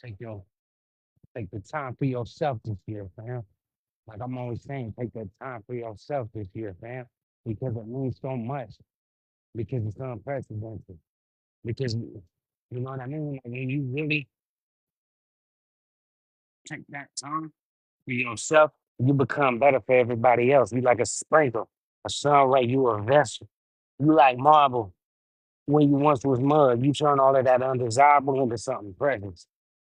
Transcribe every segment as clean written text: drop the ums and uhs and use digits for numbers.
Take your take the time for yourself this year, fam. Like I'm always saying, take that time for yourself this year, fam, because it means so much. Because it's unprecedented. Because you know what I mean. Like when you really take that time for yourself, you become better for everybody else. You like a sprinkle, a sun ray. You a vessel. You like marble when you once was mud. You turn all of that undesirable into something precious.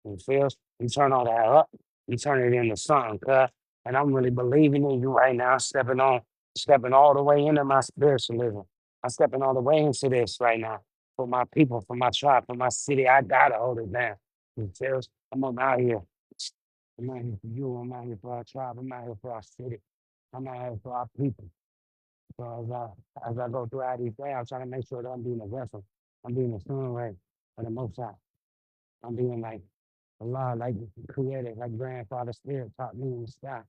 You feel? You turn all that up. You turn it into something, cuz. And I'm really believing in you right now, stepping all the way into my spiritualism. I'm stepping all the way into this right now. For my people, for my tribe, for my city. I gotta hold it down. You feel? I'm out here. I'm out here for you. I'm out here for our tribe. I'm out here for our city. I'm out here for our people. So as I go throughout these days, I'm trying to make sure that I'm being a vessel. I'm being a son right for the most high. I'm being like Allah, like created, like grandfather spirit taught me in the sky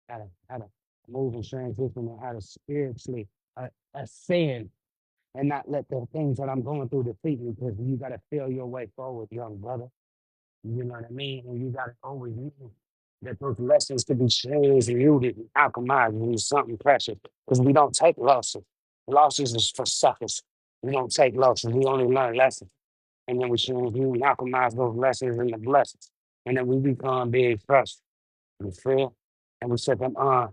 how to move and transition and how to spiritually ascend and not let the things that I'm going through defeat me because you got to feel your way forward, young brother. You know what I mean? And you got to always know that those lessons to be changed and muted and alchemized into something precious. Because we don't take losses. Losses is for suckers. We don't take losses. We only learn lessons. And then we should review and alchemize those lessons into blessings. And then we become big first. You feel? And we set them on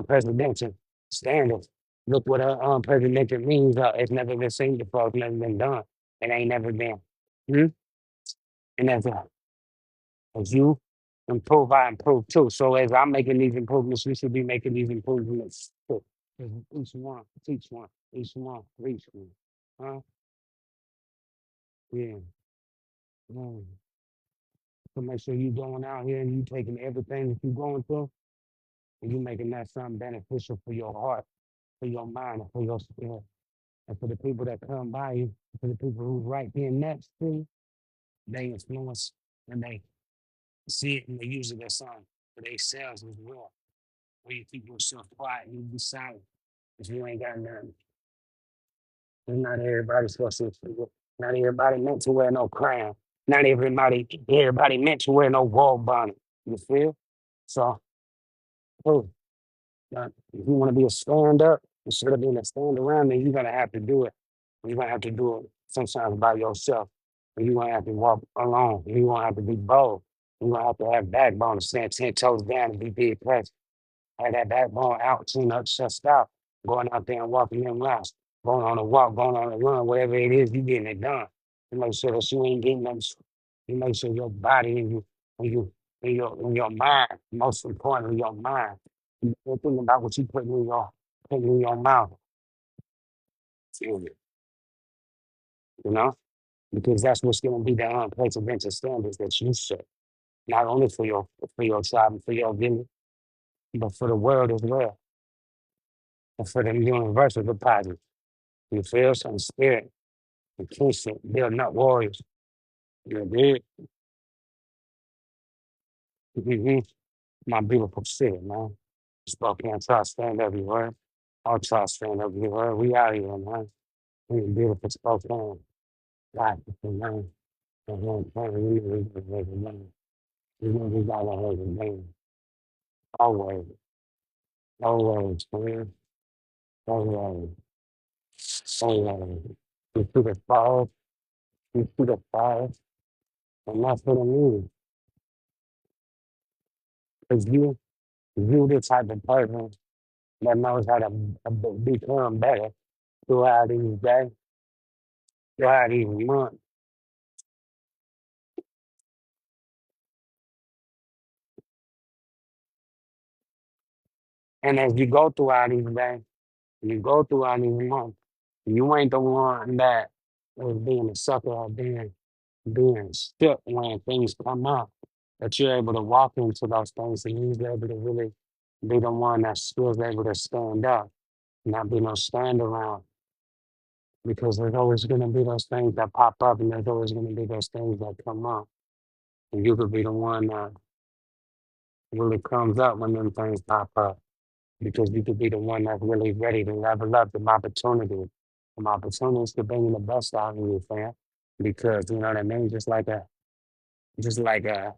presidential standards. Look what a presidential means. It's never been seen before. It's never been done. It ain't never been. Hmm? And as you improve, I improve too. So as I'm making these improvements, we should be making these improvements too. 'Cause each one, teach one, each one, reach one. Huh? Yeah. Mm. So make sure you going out here and you taking everything that you going through and you making that something beneficial for your heart, for your mind, and for your spirit. And for the people that come by you, for the people who's right there next to you, they influence and they see it and they use it as something for themselves as well. Where you keep yourself quiet and you be silent if you ain't got nothing. And not everybody's supposed to, not everybody meant to wear no crown. Not everybody meant to wear no wall bonnet. You feel? So, oh, if you want to be a stand up instead of being a stand around, then you're gonna have to do it. You're gonna have to do it sometimes by yourself. And you're gonna have to walk alone. You're gonna have to be bold. You're gonna have to have backbone to stand 10 toes down and be big present. Have that backbone out, chin up, chest out, going out there and walking them routes, going on a walk, going on a run, whatever it is, you getting it done. You make sure that you ain't getting them. You make sure your body and you and your mind, most importantly, your mind. You're thinking about what you putting in your mouth, you know, because that's what's going to be the unprecedented standards that you set, not only for your tribe and for your village, but for the world as well, and for the universal deposit. You feel some spirit and kinship, building up warriors. You dig? Mm-hmm. My beautiful city, man. Spokane, try to stand everywhere. I'll try to stand everywhere. We out here, man. We in beautiful Spokane. Like, man. And then, man. You know, we gotta hold it down. Always, always, man. Always, always. You see the fire, you see the fire, and that's what I mean. Because you the type of person that knows how to become better throughout these days, throughout these months. And as you go throughout these days, you go throughout these months, you ain't the one that is being a sucker or being stuck when things come up. That you're able to walk into those things and you're able to really be the one that still able to stand up, not be no stand around. Because there's always gonna be those things that pop up and there's always gonna be those things that come up. And you could be the one that really comes up when them things pop up. Because you could be the one that's really ready to level up the opportunity. Some opportunities to bring the best out of you, fam. Because you know what I mean? Just like that. Just like a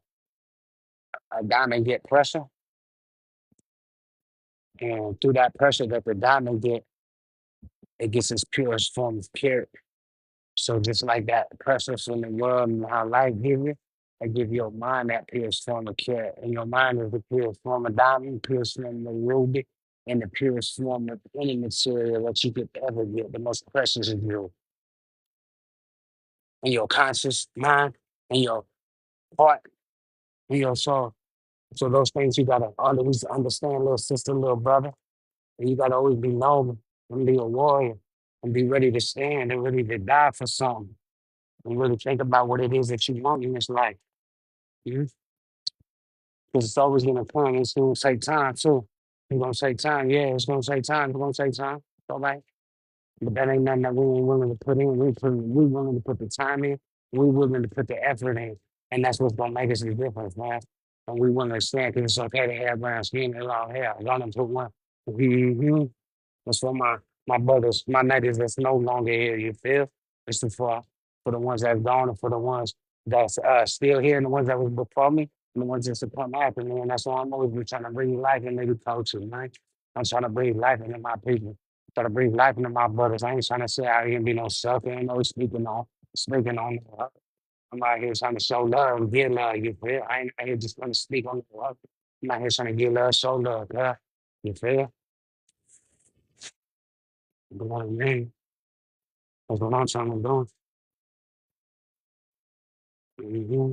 diamond get pressure, and through that pressure that the diamond get, it gets its purest form of character. So just like that pressure from the world and how life give you, it give your mind that purest form of character. And your mind is the purest form of diamond, purest form of ruby, and the purest form of any material that you could ever get, the most precious of you in your conscious mind, in your heart, in your soul. So those things you gotta always understand, little sister, little brother. And you gotta always be noble and be a warrior and be ready to stand and ready to die for something. And really think about what it is that you want in this life. Because it's always gonna come. It's gonna take time too. It's gonna take time. Yeah, it's gonna take time. It's gonna take time. All right. But that ain't nothing that we ain't willing to put in. We willing to put the time in. We willing to put the effort in. And that's what's gonna make us the difference, man. And we willing to stand because it's okay to have brown skin and long hair. I got them put one. Mm-hmm. It's for my brothers, my niggas that's no longer here, you feel? It's for the ones that's gone and for the ones that's still here and the ones that was before me and the ones that's to come after me. And that's why I'm always been trying to bring life into the culture, man. I'm trying to bring life into my people. Try to bring life into my brothers. I ain't trying to say out here and be no sucker, ain't no speaking on. I'm out here trying to show love and give love, you feel? I ain't out here just trying to speak on the love. I'm out here trying to give love, show love, yeah. You feel? You know what I mean? That's what I'm trying to do. Mhm.